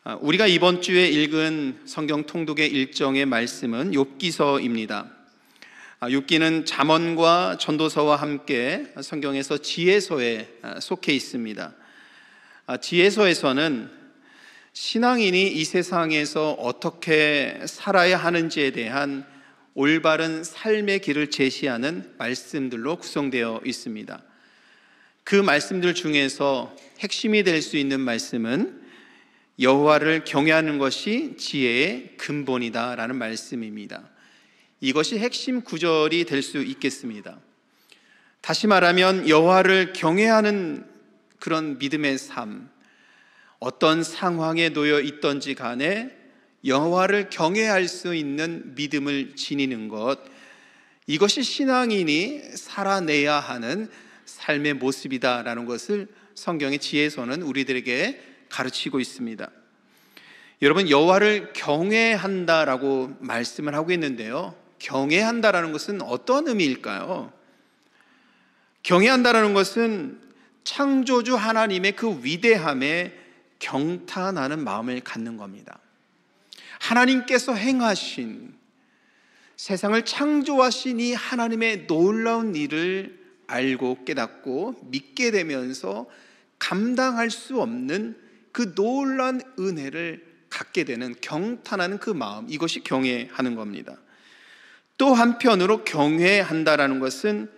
우리가 이번 주에 읽은 성경 통독의 일정의 말씀은 욥기서입니다. 욥기는 잠언과 전도서와 함께 성경에서 지혜서에 속해 있습니다. 지혜서에서는 신앙인이 이 세상에서 어떻게 살아야 하는지에 대한 올바른 삶의 길을 제시하는 말씀들로 구성되어 있습니다. 그 말씀들 중에서 핵심이 될 수 있는 말씀은 여호와를 경외하는 것이 지혜의 근본이다라는 말씀입니다. 이것이 핵심 구절이 될 수 있겠습니다. 다시 말하면 여호와를 경외하는 그런 믿음의 삶, 어떤 상황에 놓여 있던지 간에 여호와를 경외할 수 있는 믿음을 지니는 것, 이것이 신앙인이 살아내야 하는 삶의 모습이다라는 것을 성경의 지혜서는 우리들에게 가르치고 있습니다. 여러분, 여호와를 경외한다라고 말씀을 하고 있는데요, 경외한다라는 것은 어떤 의미일까요? 경외한다라는 것은 창조주 하나님의 그 위대함에 경탄하는 마음을 갖는 겁니다. 하나님께서 행하신, 세상을 창조하신 이 하나님의 놀라운 일을 알고 깨닫고 믿게 되면서 감당할 수 없는 그 놀라운 은혜를 갖게 되는, 경탄하는 그 마음, 이것이 경외하는 겁니다. 또 한편으로 경외한다라는 것은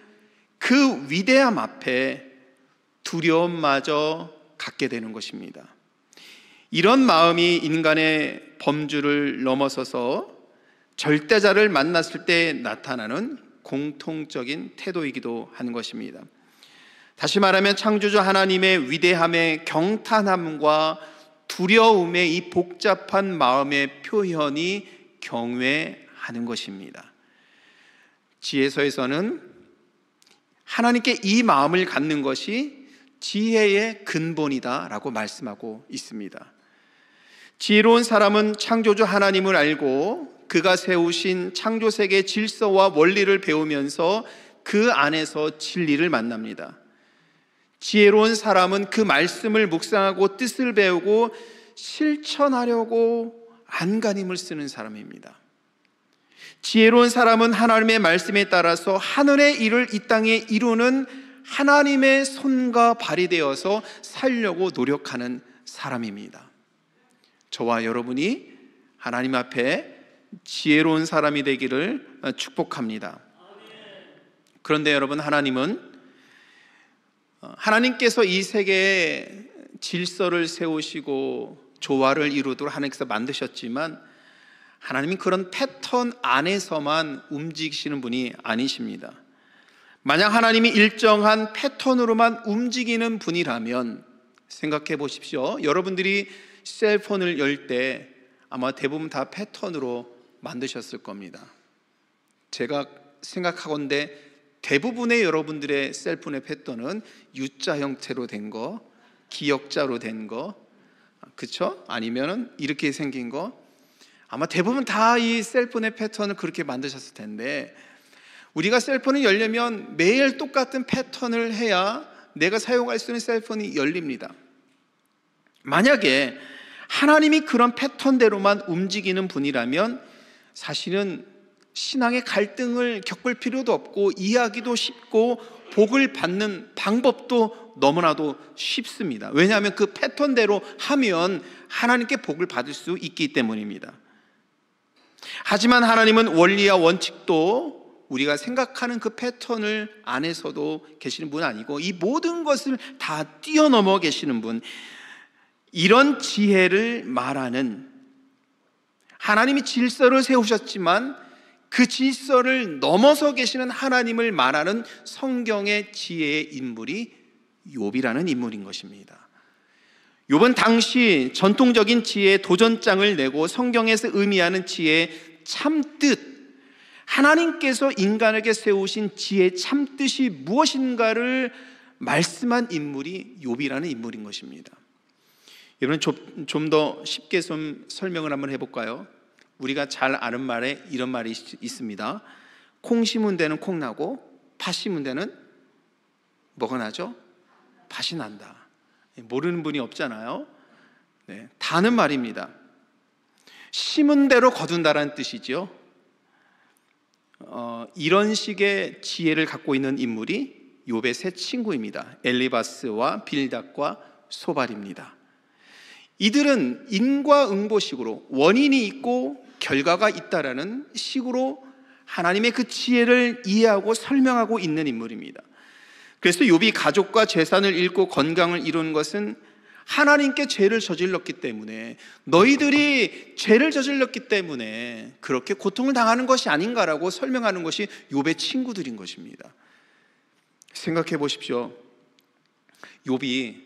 그 위대함 앞에 두려움마저 갖게 되는 것입니다. 이런 마음이 인간의 범주를 넘어서서 절대자를 만났을 때 나타나는 공통적인 태도이기도 하는 것입니다. 다시 말하면 창조주 하나님의 위대함의 경탄함과 두려움의 이 복잡한 마음의 표현이 경외하는 것입니다. 지혜서에서는 하나님께 이 마음을 갖는 것이 지혜의 근본이다라고 말씀하고 있습니다. 지혜로운 사람은 창조주 하나님을 알고 그가 세우신 창조세계의 질서와 원리를 배우면서 그 안에서 진리를 만납니다. 지혜로운 사람은 그 말씀을 묵상하고 뜻을 배우고 실천하려고 안간힘을 쓰는 사람입니다. 지혜로운 사람은 하나님의 말씀에 따라서 하늘의 일을 이 땅에 이루는 하나님의 손과 발이 되어서 살려고 노력하는 사람입니다. 저와 여러분이 하나님 앞에 지혜로운 사람이 되기를 축복합니다. 그런데 여러분, 하나님께서 이 세계에 질서를 세우시고 조화를 이루도록 하나님께서 만드셨지만, 하나님이 그런 패턴 안에서만 움직이시는 분이 아니십니다. 만약 하나님이 일정한 패턴으로만 움직이는 분이라면 생각해 보십시오. 여러분들이 셀폰을 열 때 아마 대부분 다 패턴으로 만드셨을 겁니다. 제가 생각하건대 대부분의 여러분들의 셀폰의 패턴은 U자 형태로 된 거, 기역자로 된 거, 그렇죠? 아니면 이렇게 생긴 거, 아마 대부분 다 이 셀폰의 패턴을 그렇게 만드셨을 텐데, 우리가 셀폰을 열려면 매일 똑같은 패턴을 해야 내가 사용할 수 있는 셀폰이 열립니다. 만약에 하나님이 그런 패턴대로만 움직이는 분이라면 사실은 신앙의 갈등을 겪을 필요도 없고, 이해하기도 쉽고 복을 받는 방법도 너무나도 쉽습니다. 왜냐하면 그 패턴대로 하면 하나님께 복을 받을 수 있기 때문입니다. 하지만 하나님은 원리와 원칙도 우리가 생각하는 그 패턴을 안에서도 계시는 분 아니고, 이 모든 것을 다 뛰어넘어 계시는 분, 이런 지혜를 말하는, 하나님이 질서를 세우셨지만 그 질서를 넘어서 계시는 하나님을 말하는 성경의 지혜의 인물이 욥이라는 인물인 것입니다. 욥은 당시 전통적인 지혜의 도전장을 내고 성경에서 의미하는 지혜의 참뜻, 하나님께서 인간에게 세우신 지혜의 참뜻이 무엇인가를 말씀한 인물이 욥이라는 인물인 것입니다. 여러분, 좀 더 쉽게 좀 설명을 한번 해볼까요? 우리가 잘 아는 말에 이런 말이 있습니다. 콩 심은 데는 콩 나고 팥 심은 데는 뭐가 나죠? 팥이 난다. 모르는 분이 없잖아요. 네, 다는 말입니다. 심은 대로 거둔다라는 뜻이죠. 이런 식의 지혜를 갖고 있는 인물이 욥의 세 친구입니다. 엘리바스와 빌닷과 소발입니다. 이들은 인과응보식으로 원인이 있고 결과가 있다라는 식으로 하나님의 그 지혜를 이해하고 설명하고 있는 인물입니다. 그래서 욥이 가족과 재산을 잃고 건강을 잃은 것은 하나님께 죄를 저질렀기 때문에, 너희들이 죄를 저질렀기 때문에 그렇게 고통을 당하는 것이 아닌가라고 설명하는 것이 욥의 친구들인 것입니다. 생각해 보십시오. 욥이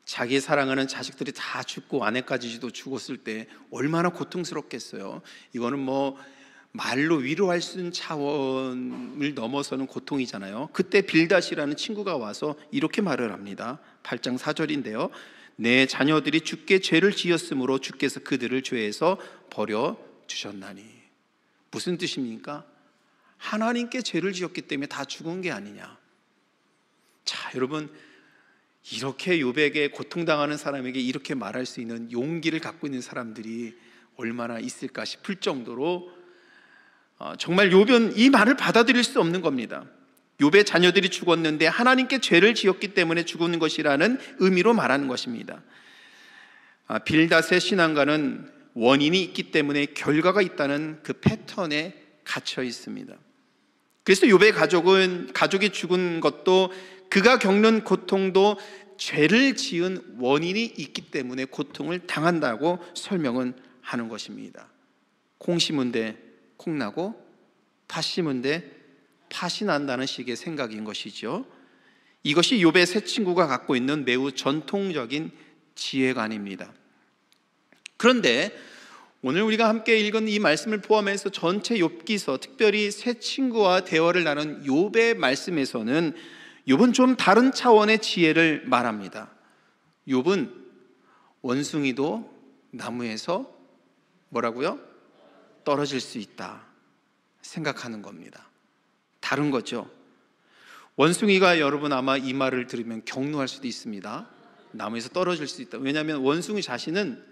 자기 사랑하는 자식들이 다 죽고 아내까지도 죽었을 때 얼마나 고통스럽겠어요. 이거는 뭐 말로 위로할 수 있는 차원을 넘어서는 고통이잖아요. 그때 빌닷이라는 친구가 와서 이렇게 말을 합니다. 8장 4절인데요. 내 자녀들이 주께 죄를 지었으므로 주께서 그들을 죄에서 버려주셨나니. 무슨 뜻입니까? 하나님께 죄를 지었기 때문에 다 죽은 게 아니냐. 자, 여러분, 이렇게 욥에게 고통당하는 사람에게 이렇게 말할 수 있는 용기를 갖고 있는 사람들이 얼마나 있을까 싶을 정도로 정말 욥은 이 말을 받아들일 수 없는 겁니다. 욥의 자녀들이 죽었는데 하나님께 죄를 지었기 때문에 죽는 것이라는 의미로 말하는 것입니다. 빌닷의 신앙과는 원인이 있기 때문에 결과가 있다는 그 패턴에 갇혀 있습니다. 그래서 욥의 가족이 죽은 것도, 그가 겪는 고통도 죄를 지은 원인이 있기 때문에 고통을 당한다고 설명은 하는 것입니다. 콩 심은데 콩 나고 팥 심은데 팥이 난다는 식의 생각인 것이죠. 이것이 욥의 세 친구가 갖고 있는 매우 전통적인 지혜관입니다. 그런데 오늘 우리가 함께 읽은 이 말씀을 포함해서 전체 욥기서, 특별히 세 친구와 대화를 나눈 욥의 말씀에서는 욥은 좀 다른 차원의 지혜를 말합니다. 욥은 원숭이도 나무에서 뭐라고요? 떨어질 수 있다 생각하는 겁니다. 다른 거죠. 원숭이가, 여러분 아마 이 말을 들으면 경노할 수도 있습니다. 나무에서 떨어질 수 있다. 왜냐하면 원숭이 자신은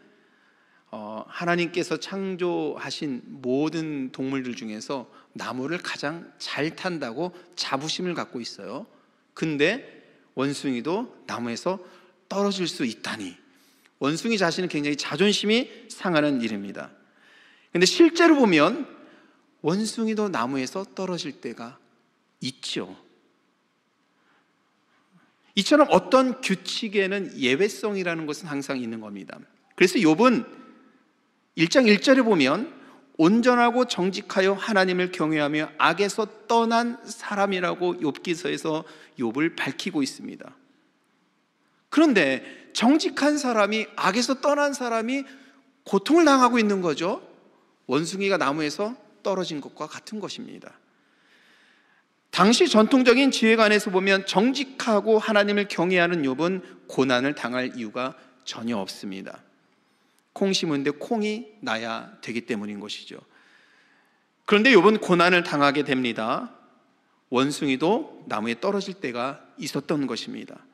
하나님께서 창조하신 모든 동물들 중에서 나무를 가장 잘 탄다고 자부심을 갖고 있어요. 근데 원숭이도 나무에서 떨어질 수 있다니, 원숭이 자신은 굉장히 자존심이 상하는 일입니다. 근데 실제로 보면 원숭이도 나무에서 떨어질 때가 있죠. 이처럼 어떤 규칙에는 예외성이라는 것은 항상 있는 겁니다. 그래서 욥은 1장 1절에 보면 온전하고 정직하여 하나님을 경외하며 악에서 떠난 사람이라고 욥기서에서 욥을 밝히고 있습니다. 그런데 정직한 사람이, 악에서 떠난 사람이 고통을 당하고 있는 거죠. 원숭이가 나무에서 떨어진 것과 같은 것입니다. 당시 전통적인 지혜관에서 보면 정직하고 하나님을 경외하는 욥은 고난을 당할 이유가 전혀 없습니다. 콩 심은데 콩이 나야 되기 때문인 것이죠. 그런데 욥은 고난을 당하게 됩니다. 원숭이도 나무에 떨어질 때가 있었던 것입니다.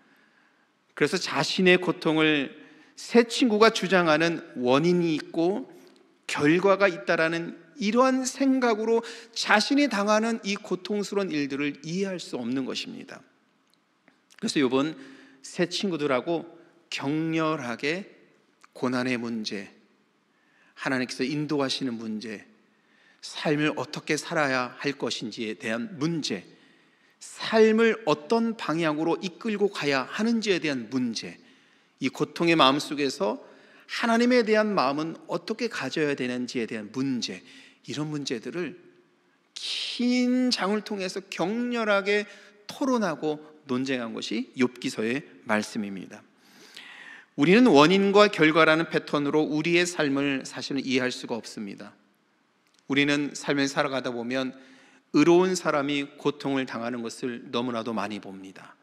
그래서 자신의 고통을 세 친구가 주장하는 원인이 있고 결과가 있다라는 이러한 생각으로 자신이 당하는 이 고통스러운 일들을 이해할 수 없는 것입니다. 그래서 욥은 세 친구들하고 격렬하게 고난의 문제, 하나님께서 인도하시는 문제, 삶을 어떻게 살아야 할 것인지에 대한 문제, 삶을 어떤 방향으로 이끌고 가야 하는지에 대한 문제, 이 고통의 마음 속에서 하나님에 대한 마음은 어떻게 가져야 되는지에 대한 문제, 이런 문제들을 긴 장을 통해서 격렬하게 토론하고 논쟁한 것이 욥기서의 말씀입니다. 우리는 원인과 결과라는 패턴으로 우리의 삶을 사실은 이해할 수가 없습니다. 우리는 삶을 살아가다 보면 의로운 사람이 고통을 당하는 것을 너무나도 많이 봅니다.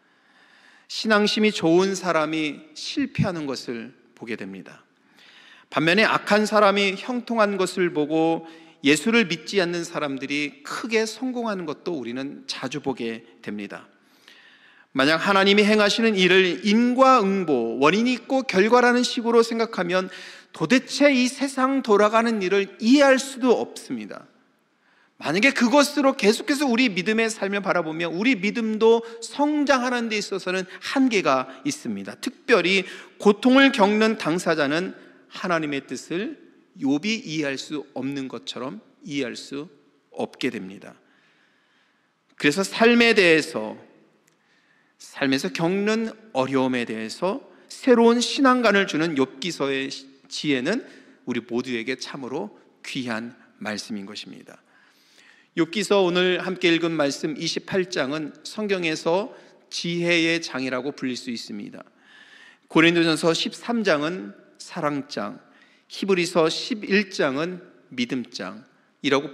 신앙심이 좋은 사람이 실패하는 것을 보게 됩니다. 반면에 악한 사람이 형통한 것을 보고 예수를 믿지 않는 사람들이 크게 성공하는 것도 우리는 자주 보게 됩니다. 만약 하나님이 행하시는 일을 인과응보, 원인이 있고 결과라는 식으로 생각하면 도대체 이 세상 돌아가는 일을 이해할 수도 없습니다. 만약에 그것으로 계속해서 우리 믿음의 삶을 바라보면 우리 믿음도 성장하는 데 있어서는 한계가 있습니다. 특별히 고통을 겪는 당사자는 하나님의 뜻을 욥이 이해할 수 없는 것처럼 이해할 수 없게 됩니다. 그래서 삶에서 겪는 어려움에 대해서 새로운 신앙관을 주는 욥기서의 지혜는 우리 모두에게 참으로 귀한 말씀인 것입니다. 욥기서 오늘 함께 읽은 말씀 28장은 성경에서 지혜의 장이라고 불릴 수 있습니다. 고린도전서 13장은 사랑장, 히브리서 11장은 믿음장이라고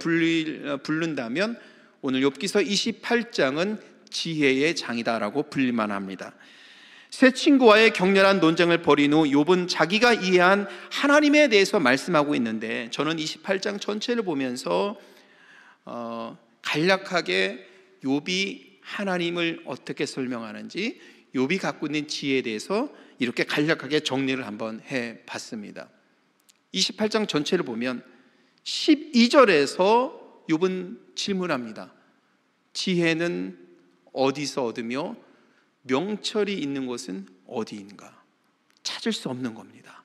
부른다면 오늘 욥기서 28장은 지혜의 장이다라고 불릴만 합니다. 새 친구와의 격렬한 논쟁을 벌인 후 욥은 자기가 이해한 하나님에 대해서 말씀하고 있는데, 저는 28장 전체를 보면서 간략하게 욥이 하나님을 어떻게 설명하는지, 욥이 갖고 있는 지혜에 대해서 이렇게 간략하게 정리를 한번 해봤습니다. 28장 전체를 보면 12절에서 욥은 질문합니다. 지혜는 어디서 얻으며 명철이 있는 곳은 어디인가? 찾을 수 없는 겁니다.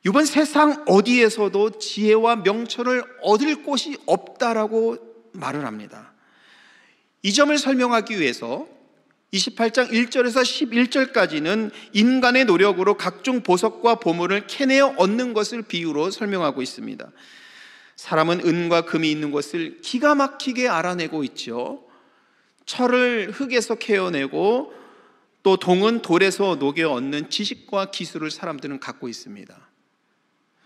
욥은 세상 어디에서도 지혜와 명철을 얻을 곳이 없다라고 말을 합니다. 이 점을 설명하기 위해서 28장 1절에서 11절까지는 인간의 노력으로 각종 보석과 보물을 캐내어 얻는 것을 비유로 설명하고 있습니다. 사람은 은과 금이 있는 곳을 기가 막히게 알아내고 있죠. 철을 흙에서 캐어내고 또 동은 돌에서 녹여 얻는 지식과 기술을 사람들은 갖고 있습니다.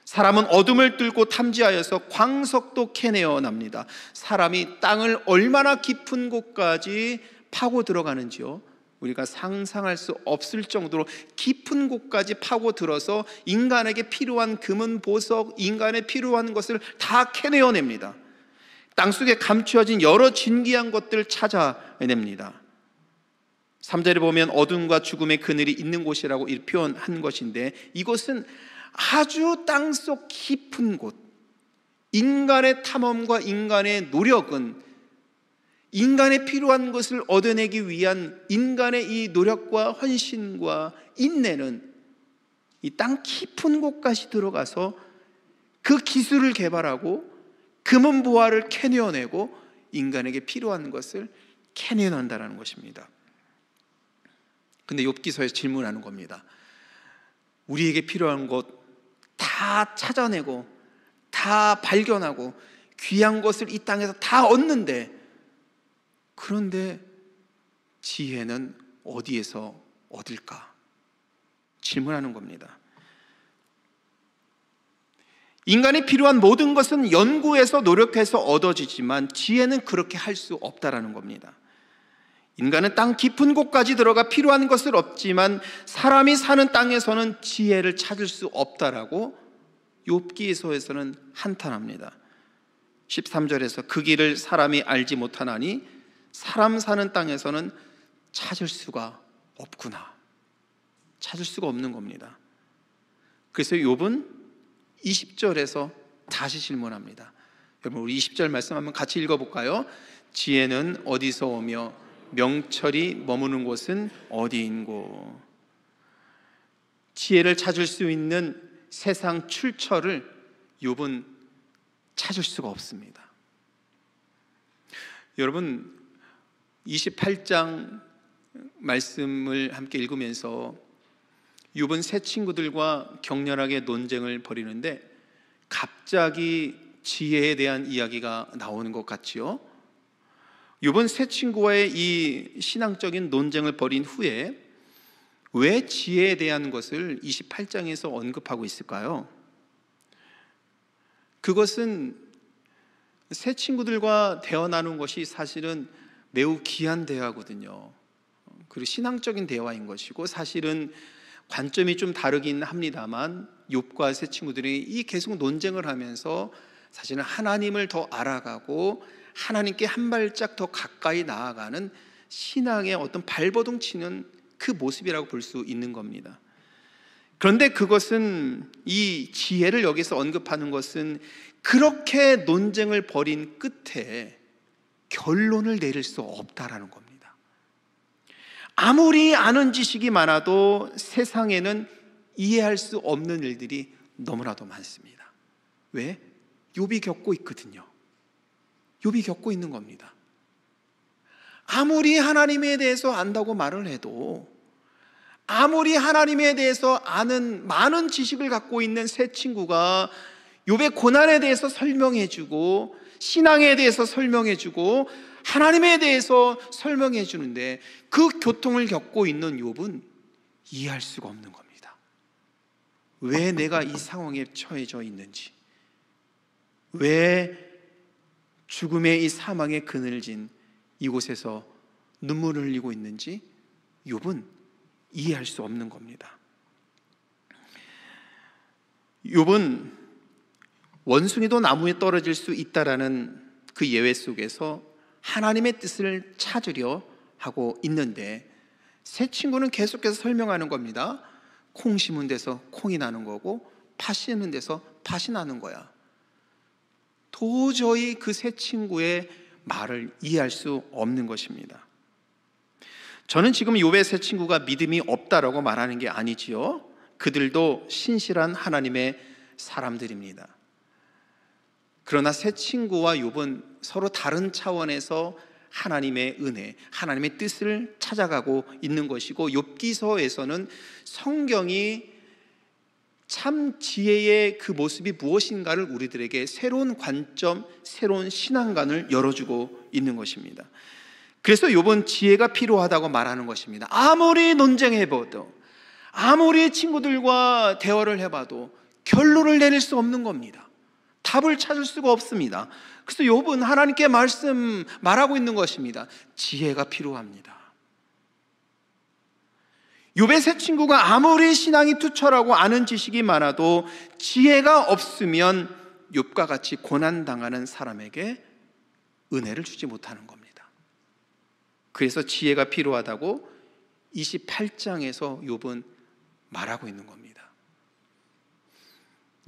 사람은 어둠을 뚫고 탐지하여서 광석도 캐내어 납니다. 사람이 땅을 얼마나 깊은 곳까지 파고 들어가는지요, 우리가 상상할 수 없을 정도로 깊은 곳까지 파고 들어서 인간에게 필요한 금은 보석, 인간에 필요한 것을 다 캐내어냅니다. 땅속에 감추어진 여러 진귀한 것들을 찾아냅니다. 3절에 보면 어둠과 죽음의 그늘이 있는 곳이라고 표현한 것인데, 이곳은 아주 땅속 깊은 곳, 인간의 탐험과 인간의 노력은 인간에 필요한 것을 얻어내기 위한 인간의 이 노력과 헌신과 인내는 이 땅 깊은 곳까지 들어가서 그 기술을 개발하고 금은 보화를 캐내어내고 인간에게 필요한 것을 캐내어낸다는 것입니다. 근데 욥기서에서 질문하는 겁니다. 우리에게 필요한 것 다 찾아내고 다 발견하고 귀한 것을 이 땅에서 다 얻는데, 그런데 지혜는 어디에서 얻을까? 질문하는 겁니다. 인간이 필요한 모든 것은 연구해서 노력해서 얻어지지만 지혜는 그렇게 할 수 없다라는 겁니다. 인간은 땅 깊은 곳까지 들어가 필요한 것을 얻지만 사람이 사는 땅에서는 지혜를 찾을 수 없다라고 욥기서에서는 한탄합니다. 13절에서 그 길을 사람이 알지 못하나니 사람 사는 땅에서는 찾을 수가 없구나. 찾을 수가 없는 겁니다. 그래서 욥은 20절에서 다시 질문합니다. 여러분, 우리 20절 말씀 한번 같이 읽어볼까요? 지혜는 어디서 오며 명철이 머무는 곳은 어디인고? 지혜를 찾을 수 있는 세상 출처를 욥은 찾을 수가 없습니다. 여러분, 28장 말씀을 함께 읽으면서 욥은 새 친구들과 격렬하게 논쟁을 벌이는데 갑자기 지혜에 대한 이야기가 나오는 것 같지요? 욥은 새 친구와의 이 신앙적인 논쟁을 벌인 후에 왜 지혜에 대한 것을 28장에서 언급하고 있을까요? 그것은 새 친구들과 대화 나눈 것이 사실은 매우 귀한 대화거든요. 그리고 신앙적인 대화인 것이고, 사실은 관점이 좀 다르긴 합니다만 욥과 새 친구들이 이 계속 논쟁을 하면서 사실은 하나님을 더 알아가고 하나님께 한 발짝 더 가까이 나아가는 신앙의 어떤 발버둥 치는 그 모습이라고 볼 수 있는 겁니다. 그런데 그것은, 이 지혜를 여기서 언급하는 것은 그렇게 논쟁을 벌인 끝에 결론을 내릴 수 없다라는 겁니다. 아무리 아는 지식이 많아도 세상에는 이해할 수 없는 일들이 너무나도 많습니다. 왜? 욥이 겪고 있거든요. 욥이 겪고 있는 겁니다. 아무리 하나님에 대해서 안다고 말을 해도, 아무리 하나님에 대해서 아는 많은 지식을 갖고 있는 새 친구가 욥의 고난에 대해서 설명해주고, 신앙에 대해서 설명해주고, 하나님에 대해서 설명해주는데 그 교통을 겪고 있는 욥은 이해할 수가 없는 겁니다. 왜 내가 이 상황에 처해져 있는지, 왜 죽음의 이 사망의 그늘진 이곳에서 눈물을 흘리고 있는지 욥은 이해할 수 없는 겁니다. 욥은 원숭이도 나무에 떨어질 수 있다라는 그 예외 속에서 하나님의 뜻을 찾으려 하고 있는데, 새 친구는 계속해서 설명하는 겁니다. 콩 심은 데서 콩이 나는 거고, 팥 심는 데서 팥이 나는 거야. 도저히 그 새 친구의 말을 이해할 수 없는 것입니다. 저는 지금 욥의 새 친구가 믿음이 없다라고 말하는 게 아니지요. 그들도 신실한 하나님의 사람들입니다. 그러나 새 친구와 욥은 서로 다른 차원에서 하나님의 은혜, 하나님의 뜻을 찾아가고 있는 것이고, 욥기서에서는 성경이 참 지혜의 그 모습이 무엇인가를 우리들에게 새로운 관점, 새로운 신앙관을 열어주고 있는 것입니다. 그래서 욥은 지혜가 필요하다고 말하는 것입니다. 아무리 논쟁해봐도, 아무리 친구들과 대화를 해봐도 결론을 내릴 수 없는 겁니다. 답을 찾을 수가 없습니다. 그래서 욥은 하나님께 말하고 있는 것입니다. 지혜가 필요합니다. 욥의 새 친구가 아무리 신앙이 투철하고 아는 지식이 많아도 지혜가 없으면 욥과 같이 고난당하는 사람에게 은혜를 주지 못하는 겁니다. 그래서 지혜가 필요하다고 28장에서 욥은 말하고 있는 겁니다.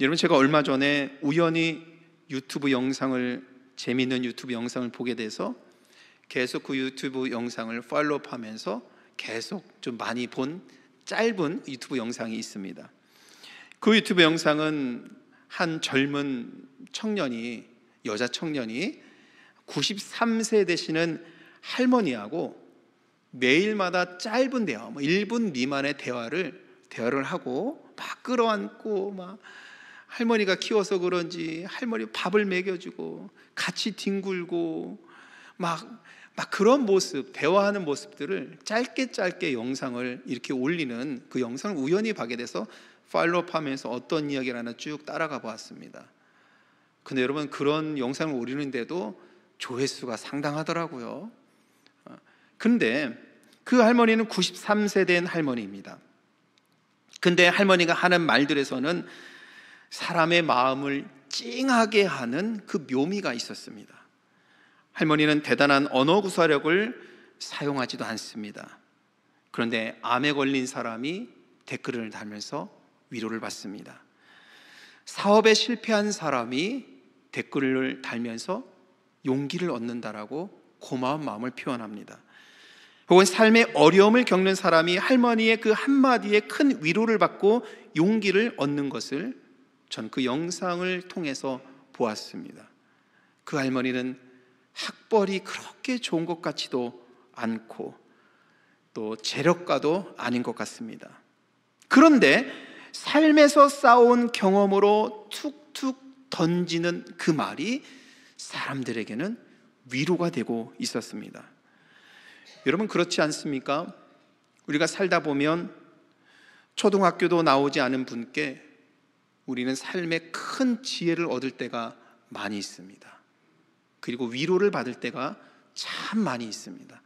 여러분, 제가 얼마 전에 우연히 재미있는 유튜브 영상을 보게 돼서 계속 그 유튜브 영상을 팔로우하면서 계속 좀 많이 본 짧은 유튜브 영상이 있습니다. 그 유튜브 영상은 한 젊은 청년이, 여자 청년이 93세 되시는 할머니하고 매일마다 짧은 대화, 1분 미만의 대화를 하고 막 끌어안고, 막 할머니가 키워서 그런지 할머니 밥을 먹여주고 같이 뒹굴고 막 그런 모습, 대화하는 모습들을 짧게 영상을 이렇게 올리는 그 영상을 우연히 보게 돼서 팔로우하면서 어떤 이야기를 하나 쭉 따라가 보았습니다. 근데 여러분, 그런 영상을 올리는데도 조회수가 상당하더라고요. 근데 그 할머니는 93세 된 할머니입니다. 근데 할머니가 하는 말들에서는 사람의 마음을 찡하게 하는 그 묘미가 있었습니다. 할머니는 대단한 언어 구사력을 사용하지도 않습니다. 그런데 암에 걸린 사람이 댓글을 달면서 위로를 받습니다. 사업에 실패한 사람이 댓글을 달면서 용기를 얻는다라고 고마운 마음을 표현합니다. 혹은 삶의 어려움을 겪는 사람이 할머니의 그 한마디에 큰 위로를 받고 용기를 얻는 것을 전 그 영상을 통해서 보았습니다. 그 할머니는 학벌이 그렇게 좋은 것 같지도 않고 또 재력가도 아닌 것 같습니다. 그런데 삶에서 쌓아온 경험으로 툭툭 던지는 그 말이 사람들에게는 위로가 되고 있었습니다. 여러분, 그렇지 않습니까? 우리가 살다 보면 초등학교도 나오지 않은 분께 우리는 삶의 큰 지혜를 얻을 때가 많이 있습니다. 그리고 위로를 받을 때가 참 많이 있습니다.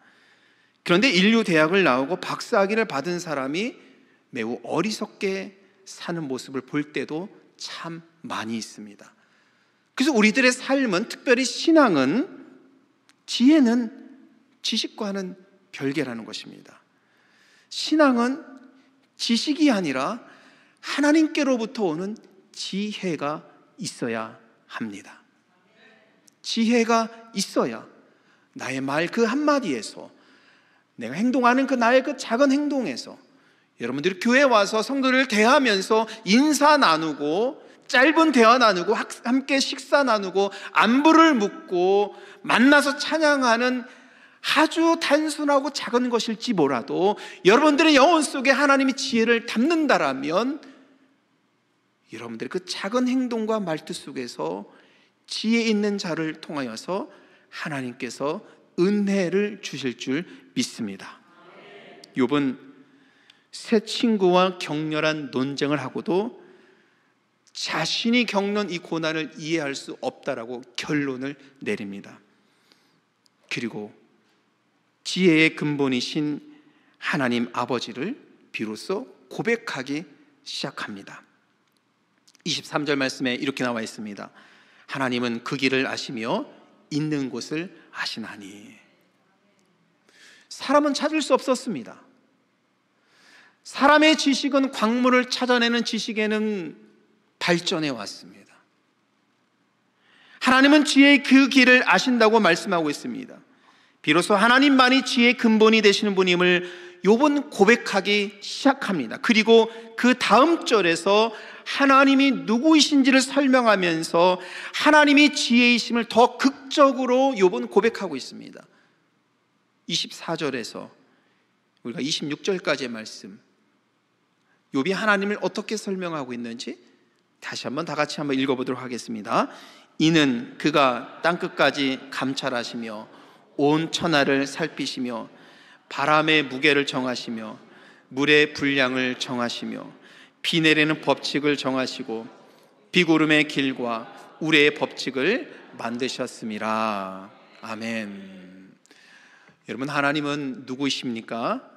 그런데 인류대학을 나오고 박사학위를 받은 사람이 매우 어리석게 사는 모습을 볼 때도 참 많이 있습니다. 그래서 우리들의 삶은, 특별히 신앙은 지혜는 지식과는 별개라는 것입니다. 신앙은 지식이 아니라 하나님께로부터 오는 지혜가 있어야 합니다. 지혜가 있어야 나의 말 그 한마디에서, 내가 행동하는 나의 작은 행동에서, 여러분들이 교회에 와서 성도를 대하면서 인사 나누고, 짧은 대화 나누고, 함께 식사 나누고, 안부를 묻고, 만나서 찬양하는 아주 단순하고 작은 것일지 몰라도 여러분들의 영혼 속에 하나님이 지혜를 담는다라면 여러분들의 그 작은 행동과 말투 속에서 지혜 있는 자를 통하여서 하나님께서 은혜를 주실 줄 믿습니다. 욥은 새 친구와 격렬한 논쟁을 하고도 자신이 겪는 이 고난을 이해할 수 없다라고 결론을 내립니다. 그리고 지혜의 근본이신 하나님 아버지를 비로소 고백하기 시작합니다. 23절 말씀에 이렇게 나와 있습니다. 하나님은 그 길을 아시며 있는 곳을 아시나니. 사람은 찾을 수 없었습니다. 사람의 지식은 광물을 찾아내는 지식에는 발전해 왔습니다. 하나님은 지혜의 그 길을 아신다고 말씀하고 있습니다. 비로소 하나님만이 지혜의 근본이 되시는 분임을 욥은 고백하기 시작합니다. 그리고 그 다음 절에서 하나님이 누구이신지를 설명하면서 하나님이 지혜이심을 더 극적으로 욥은 고백하고 있습니다. 24절에서 우리가 26절까지의 말씀, 욥이 하나님을 어떻게 설명하고 있는지 다시 한번 다 같이 한번 읽어보도록 하겠습니다. 이는 그가 땅끝까지 감찰하시며 온 천하를 살피시며 바람의 무게를 정하시며 물의 분량을 정하시며 비 내리는 법칙을 정하시고 비구름의 길과 우레의 법칙을 만드셨음이라. 아멘. 여러분, 하나님은 누구이십니까?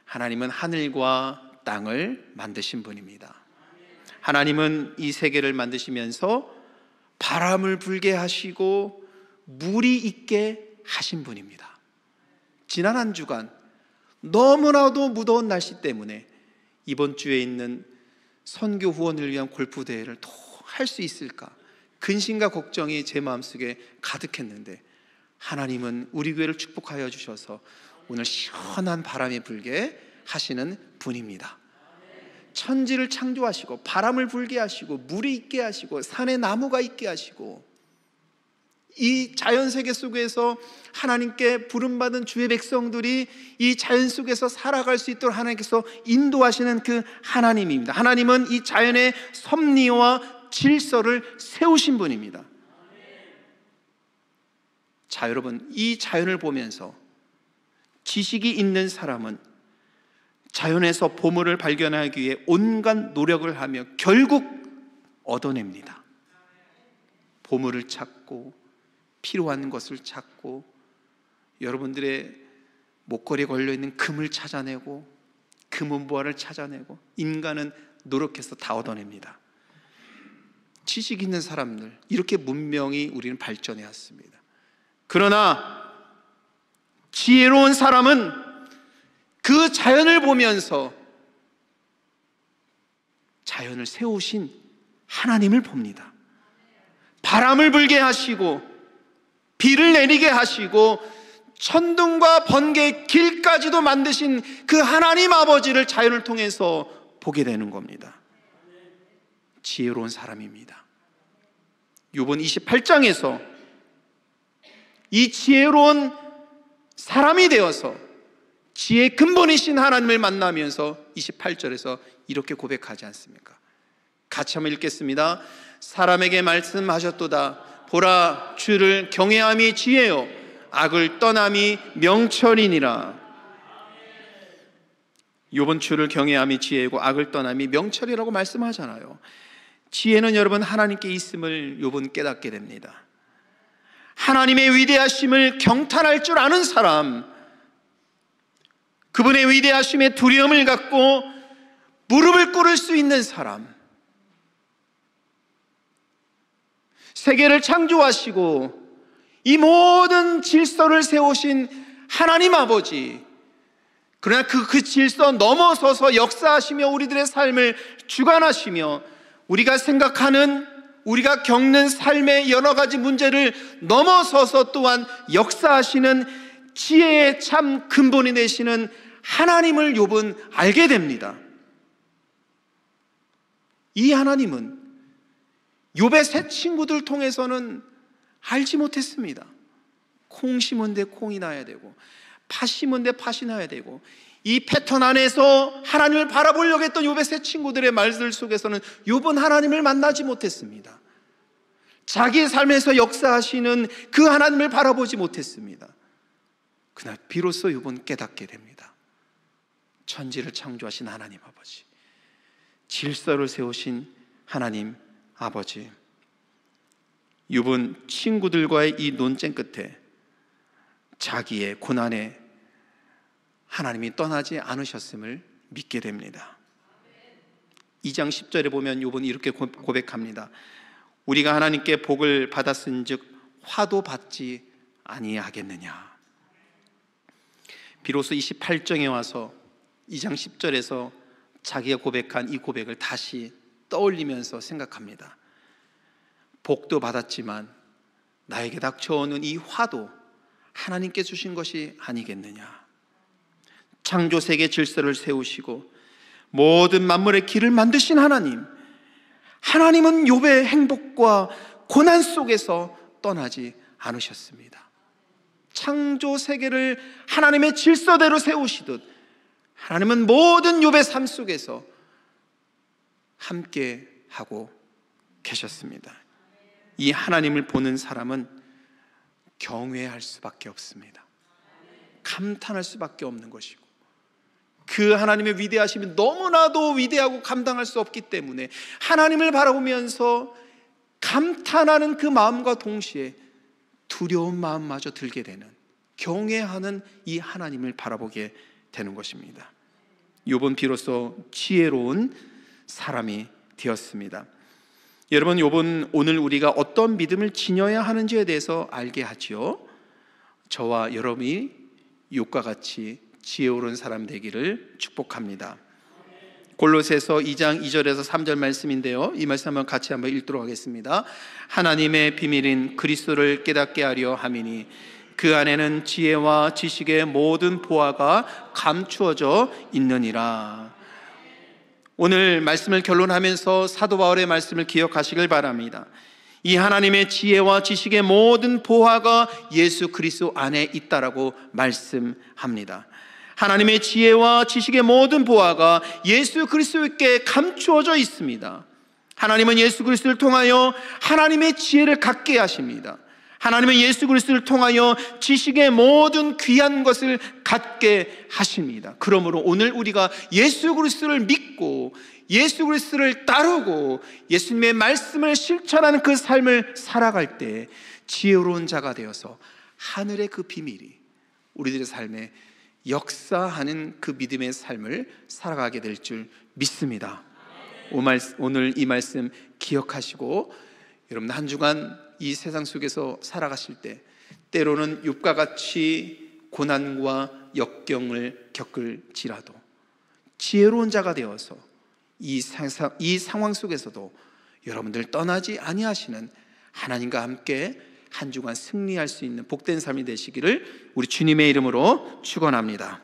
하나님은 하늘과 땅을 만드신 분입니다. 하나님은 이 세계를 만드시면서 바람을 불게 하시고 물이 있게 하신 분입니다. 지난 한 주간 너무나도 무더운 날씨 때문에 이번 주에 있는 선교 후원을 위한 골프 대회를 또 할 수 있을까 근심과 걱정이 제 마음속에 가득했는데 하나님은 우리 교회를 축복하여 주셔서 오늘 시원한 바람이 불게 하시는 분입니다. 천지를 창조하시고 바람을 불게 하시고 물이 있게 하시고 산에 나무가 있게 하시고 이 자연세계 속에서 하나님께 부름받은 주의 백성들이 이 자연 속에서 살아갈 수 있도록 하나님께서 인도하시는 그 하나님입니다. 하나님은 이 자연의 섭리와 질서를 세우신 분입니다. 자, 여러분, 이 자연을 보면서 지식이 있는 사람은 자연에서 보물을 발견하기 위해 온갖 노력을 하며 결국 얻어냅니다. 보물을 찾고 필요한 것을 찾고 여러분들의 목걸이에 걸려있는 금을 찾아내고 금은보화를 찾아내고 인간은 노력해서 다 얻어냅니다. 지식 있는 사람들, 이렇게 문명이 우리는 발전해 왔습니다. 그러나 지혜로운 사람은 그 자연을 보면서 자연을 세우신 하나님을 봅니다. 바람을 불게 하시고 비를 내리게 하시고 천둥과 번개의 길까지도 만드신 그 하나님 아버지를 자연을 통해서 보게 되는 겁니다. 지혜로운 사람입니다. 욥은 28장에서 이 지혜로운 사람이 되어서 지혜의 근본이신 하나님을 만나면서 28절에서 이렇게 고백하지 않습니까? 같이 한번 읽겠습니다. 사람에게 말씀하셨도다. 보라, 주를 경외함이 지혜요 악을 떠남이 명철이니라. 욥은 주를 경외함이 지혜고 악을 떠남이 명철이라고 말씀하잖아요. 지혜는 여러분 하나님께 있음을 욥은 깨닫게 됩니다. 하나님의 위대하심을 경탄할 줄 아는 사람, 그분의 위대하심에 두려움을 갖고 무릎을 꿇을 수 있는 사람, 세계를 창조하시고 이 모든 질서를 세우신 하나님 아버지, 그러나 그 질서 넘어서서 역사하시며 우리들의 삶을 주관하시며 우리가 생각하는, 우리가 겪는 삶의 여러 가지 문제를 넘어서서 또한 역사하시는 지혜의 참 근본이 되시는 하나님을 욥은 알게 됩니다. 이 하나님은 욥의 세 친구들 통해서는 알지 못했습니다. 콩 심은 데 콩이 나야 되고, 팥 심은 데 팥이 나야 되고, 이 패턴 안에서 하나님을 바라보려고 했던 욥의 세 친구들의 말들 속에서는 욥은 하나님을 만나지 못했습니다. 자기의 삶에서 역사하시는 그 하나님을 바라보지 못했습니다. 그날 비로소 욥은 깨닫게 됩니다. 천지를 창조하신 하나님 아버지, 질서를 세우신 하나님 아버지. 욥은 친구들과의 이 논쟁 끝에 자기의 고난에 하나님이 떠나지 않으셨음을 믿게 됩니다. 2장 10절에 보면 욥은 이렇게 고백합니다. 우리가 하나님께 복을 받았은즉 화도 받지 아니하겠느냐. 비로소 28장에 와서 2장 10절에서 자기가 고백한 이 고백을 다시 떠올리면서 생각합니다. 복도 받았지만 나에게 닥쳐오는 이 화도 하나님께 주신 것이 아니겠느냐. 창조 세계 질서를 세우시고 모든 만물의 길을 만드신 하나님, 하나님은 욥의 행복과 고난 속에서 떠나지 않으셨습니다. 창조 세계를 하나님의 질서대로 세우시듯 하나님은 모든 욥의 삶 속에서 함께 하고 계셨습니다. 이 하나님을 보는 사람은 경외할 수밖에 없습니다. 감탄할 수밖에 없는 것이고, 그 하나님의 위대하심이 너무나도 위대하고 감당할 수 없기 때문에 하나님을 바라보면서 감탄하는 그 마음과 동시에 두려운 마음마저 들게 되는, 경외하는 이 하나님을 바라보게 되는 것입니다. 욥은 비로소 지혜로운 사람이 되었습니다. 여러분, 욥은 오늘 우리가 어떤 믿음을 지녀야 하는지에 대해서 알게 하지요. 저와 여러분이 욥과 같이 지혜로운 사람 되기를 축복합니다. 골로새서 2장 2절에서 3절 말씀인데요, 이 말씀 한번 같이 한번 읽도록 하겠습니다. 하나님의 비밀인 그리스도를 깨닫게 하려 함이니 그 안에는 지혜와 지식의 모든 보화가 감추어져 있느니라. 오늘 말씀을 결론하면서 사도 바울의 말씀을 기억하시길 바랍니다. 이 하나님의 지혜와 지식의 모든 보화가 예수 그리스도 안에 있다라고 말씀합니다. 하나님의 지혜와 지식의 모든 보화가 예수 그리스도께 감추어져 있습니다. 하나님은 예수 그리스도를 통하여 하나님의 지혜를 갖게 하십니다. 하나님은 예수 그리스도를 통하여 지식의 모든 귀한 것을 갖게 하십니다. 그러므로 오늘 우리가 예수 그리스도를 믿고 예수 그리스도를 따르고 예수님의 말씀을 실천하는 그 삶을 살아갈 때 지혜로운 자가 되어서 하늘의 그 비밀이 우리들의 삶에 역사하는 그 믿음의 삶을 살아가게 될 줄 믿습니다. 오늘 이 말씀 기억하시고 여러분 한 주간 이 세상 속에서 살아가실 때 때로는 욥과 같이 고난과 역경을 겪을지라도 지혜로운 자가 되어서 이 상황 속에서도 여러분들 떠나지 아니하시는 하나님과 함께 한 주간 승리할 수 있는 복된 삶이 되시기를 우리 주님의 이름으로 축원합니다.